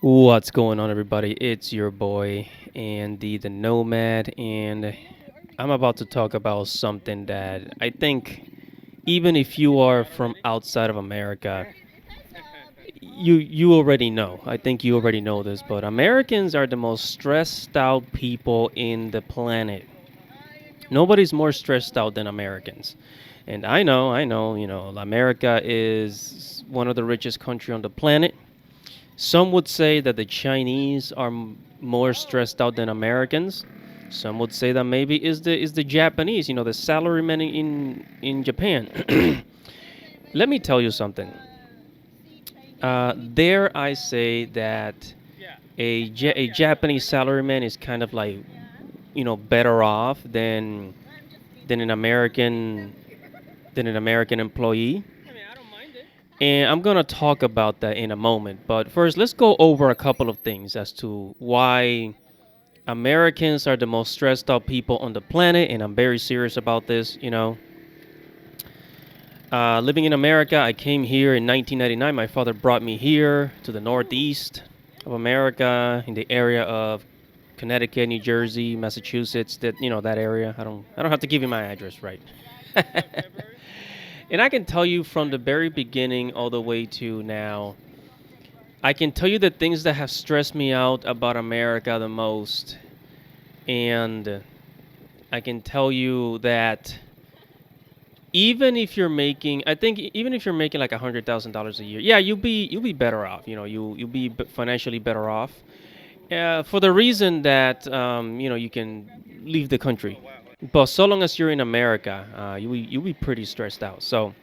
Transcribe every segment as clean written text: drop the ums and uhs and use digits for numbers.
What's going on, everybody? It's your boy Andy the Nomad, and I'm about to talk about something that I think, even if you are from outside of America, you already know. I think you already know this, but Americans are the most stressed out people in the planet. Nobody's more stressed out than Americans. And I know, America is one of the richest country on the planet. Some would say that the Chinese are more stressed out than Americans. Some would say that maybe is the Japanese, the salarymen in Japan. Let me tell you something. There I say that a Japanese salaryman is kind of like better off than an American than an American employee. And I'm going to talk about that in a moment. But first, let's go over a couple of things as to why Americans are the most stressed out people on the planet. And I'm very serious about this. Living in America, I came here in 1999. My father brought me here to the northeast of America, in the area of Connecticut, New Jersey, Massachusetts. That area. I don't have to give you my address, right? And I can tell you from the very beginning all the way to now, I can tell you the things that have stressed me out about America the most. And I can tell you that I think even if you're making like $100,000 a year, yeah, you'll be better off. You'll be financially better off. For the reason that you can leave the country. But so long as you're in America, you'll be pretty stressed out. So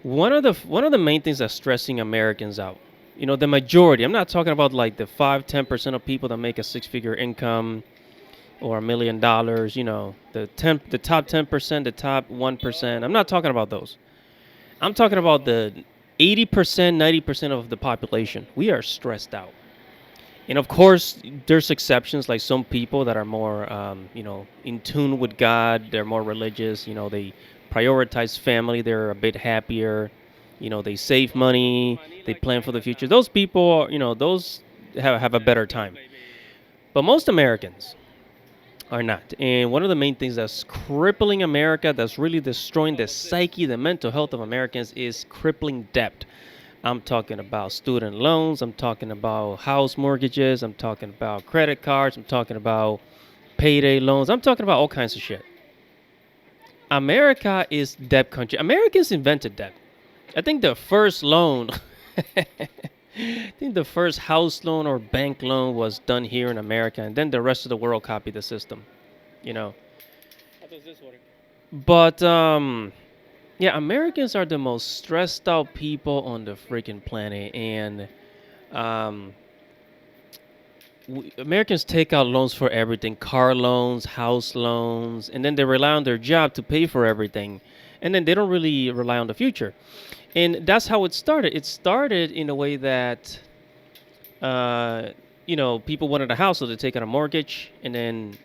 one of the main things that's stressing Americans out, the majority. I'm not talking about like the 5-10% of people that make a six-figure income or $1 million. The top 10%, the top 1%. I'm not talking about those. I'm talking about the 80%, 90% of the population. We are stressed out. And of course, there's exceptions, like some people that are more, in tune with God. They're more religious. They prioritize family. They're a bit happier. They save money. They plan for the future. Those people, those have a better time. But most Americans are not. And one of the main things that's crippling America, that's really destroying the psyche, the mental health of Americans, is crippling debt. I'm talking about student loans. I'm talking about house mortgages. I'm talking about credit cards. I'm talking about payday loans. I'm talking about all kinds of shit. America is debt country. Americans invented debt. I think the first loan, I think the first house loan or bank loan was done here in America, and then the rest of the world copied the system. You know. But yeah, Americans are the most stressed out people on the freaking planet, and um, Americans take out loans for everything: car loans, house loans, and then they rely on their job to pay for everything, and then they don't really rely on the future. And that's how it started. It started in a way that uh, people wanted a house, so they take out a mortgage, and then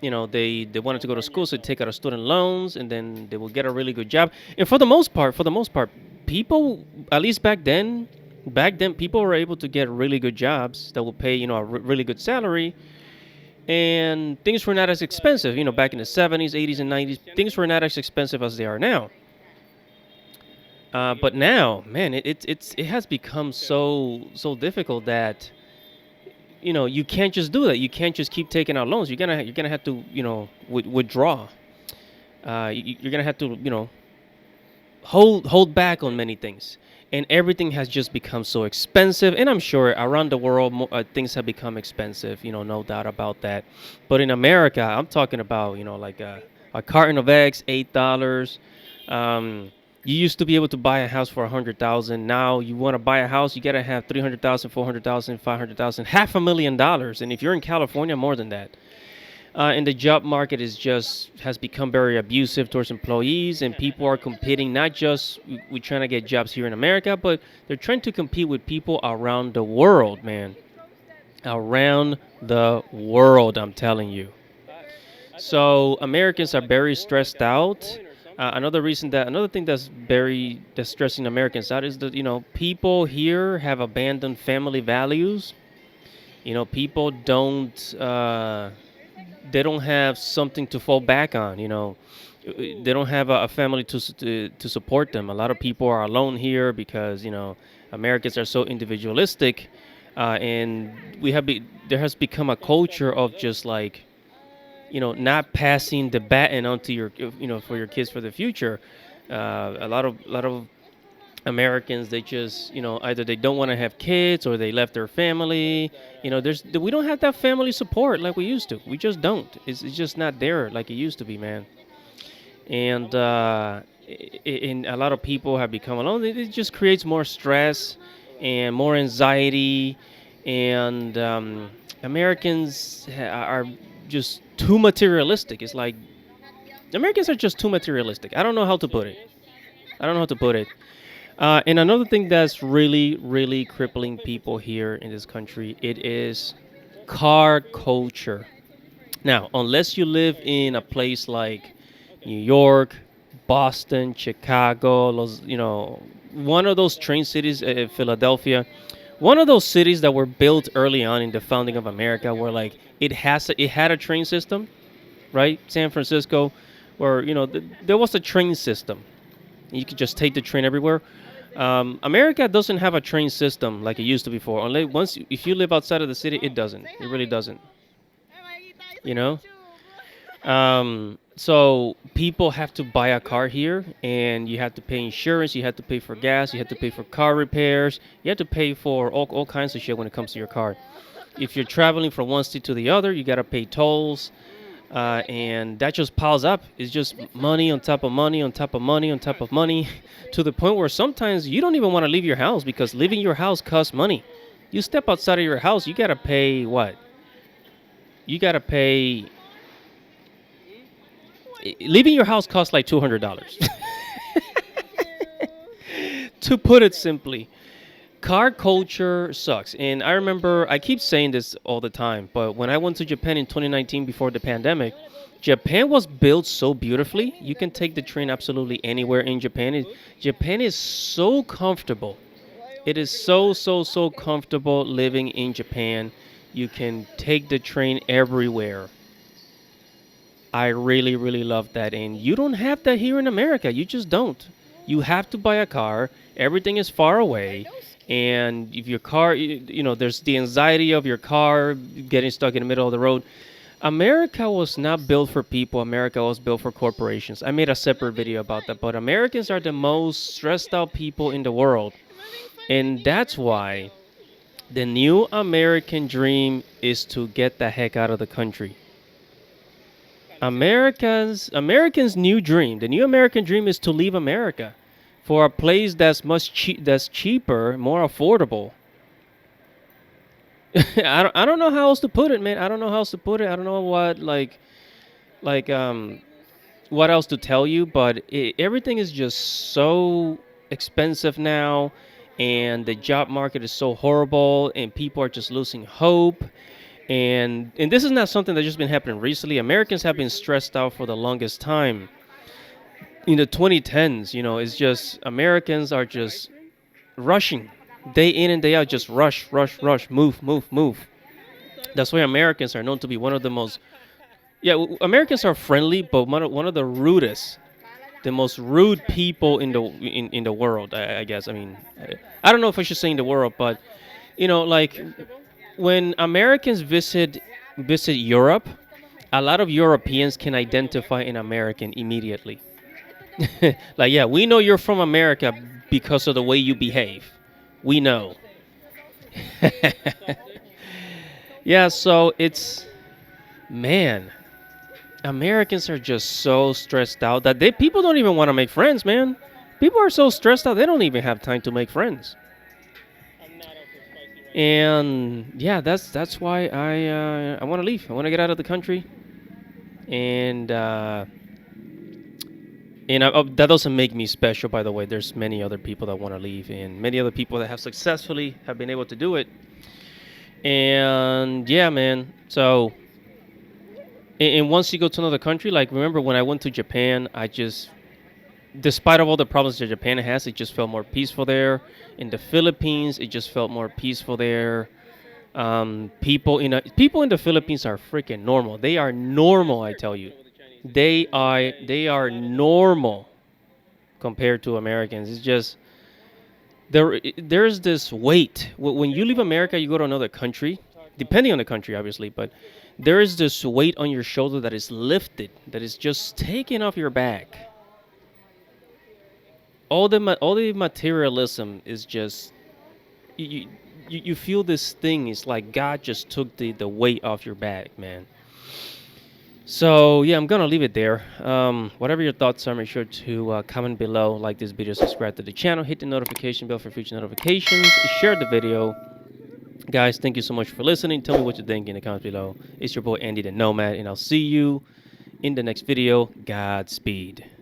they wanted to go to school, so they take out a student loans, and then they will get a really good job. And for the most part, people, at least back then people were able to get really good jobs that would pay a really good salary, and things were not as expensive. Back in the 70s, 80s, and 90s, things were not as expensive as they are now. But now, man, it has become so difficult that you can't just do that. You can't just keep taking out loans. You're gonna have to withdraw. You're gonna have to hold back on many things, and everything has just become so expensive. And I'm sure around the world things have become expensive. No doubt about that. But in America, I'm talking about like a carton of eggs, $8. You used to be able to buy a house for 100,000. Now you want to buy a house, you gotta have 300,000, 400,000, 500,000, $500,000, and if you're in California, more than that. And the job market has become very abusive towards employees, and people are competing not just with trying to get jobs here in America, but they're trying to compete with people around the world, man. Around the world, I'm telling you. So Americans are very stressed out. Another thing that's stressing Americans out is that people here have abandoned family values. People don't have something to fall back on. They don't have a family to support them. A lot of people are alone here because Americans are so individualistic, and there has become a culture of just like not passing the baton onto your for your kids for the future. A lot of Americans, they just either they don't want to have kids or they left their family. We don't have that family support like we used to. We just don't. It's just not there like it used to be, man. And and a lot of people have become alone. It just creates more stress and more anxiety, and Americans are just too materialistic. It's like Americans are just too materialistic. I don't know how to put it. I don't know how to put it. And another thing that's really, really crippling people here in this country, it is car culture. Now, unless you live in a place like New York, Boston, Chicago, one of those train cities, Philadelphia, one of those cities that were built early on in the founding of America, where like it had a train system, right? San Francisco, where there was a train system. You could just take the train everywhere. America doesn't have a train system like it used to before. If you live outside of the city, it doesn't. It really doesn't. You know. So people have to buy a car here, and you have to pay insurance. You have to pay for gas. You have to pay for car repairs. You have to pay for all kinds of shit when it comes to your car. If you're traveling from one state to the other, you gotta pay tolls. And that just piles up. It's just money on top of money on top of money on top of money to the point where sometimes you don't even want to leave your house because leaving your house costs money. You step outside of your house, you got to pay what? You got to pay. Leaving your house costs like $200. To put it simply. Car culture sucks. And I remember, I keep saying this all the time, but when I went to Japan in 2019 before the pandemic, Japan was built so beautifully. You can take the train absolutely anywhere in Japan. Japan is so comfortable. It is so, so, so comfortable living in Japan. You can take the train everywhere. I really, really love that. And you don't have that here in America. You just don't. You have to buy a car. Everything is far away. And if your car, there's the anxiety of your car getting stuck in the middle of the road. America was not built for people. America was built for corporations. I made a separate video about that. But Americans are the most stressed out people in the world. And that's why the new American dream is to get the heck out of the country. Americans' new dream, the new American dream is to leave America for a place that's cheaper, more affordable. I don't know how else to put it, man. I don't know how else to put it. I don't know like what else to tell you, but everything is just so expensive now, and the job market is so horrible, and people are just losing hope. And this is not something that's just been happening recently. Americans have been stressed out for the longest time. In the 2010s, it's just Americans are just rushing day in and day out, just rush, rush, rush, move, move, move. That's why Americans are known to be one of the most, yeah, Americans are friendly, but one of the rudest, the most rude people in the world, I guess. I mean, I don't know if I should say in the world, but like when Americans visit Europe, a lot of Europeans can identify an American immediately. Like, yeah, we know you're from America because of the way you behave. We know. Yeah, so man, Americans are just so stressed out that people don't even want to make friends, man. People are so stressed out they don't even have time to make friends. And yeah, that's why I want to leave. I want to get out of the country, and that doesn't make me special, by the way. There's many other people that want to leave, and many other people that have successfully have been able to do it. And yeah, man. So, and once you go to another country, like remember when I went to Japan, I just despite of all the problems that Japan has, it just felt more peaceful there. In the Philippines, it just felt more peaceful there. People in the Philippines are freaking normal. They are normal, I tell you. They are normal compared to Americans. It's just there's this weight. When you leave America, you go to another country, depending on the country, obviously, but there is this weight on your shoulder that is lifted, that is just taken off your back. All the materialism is just you feel this thing. It's like God just took the weight off your back, man. So yeah, I'm gonna leave it there. Whatever your thoughts are, make sure to comment below, like this video, subscribe to the channel, hit the notification bell for future notifications, share the video. Guys, thank you so much for listening. Tell me what you think in the comments below. It's your boy Andy the Nomad, and I'll see you in the next video. Godspeed.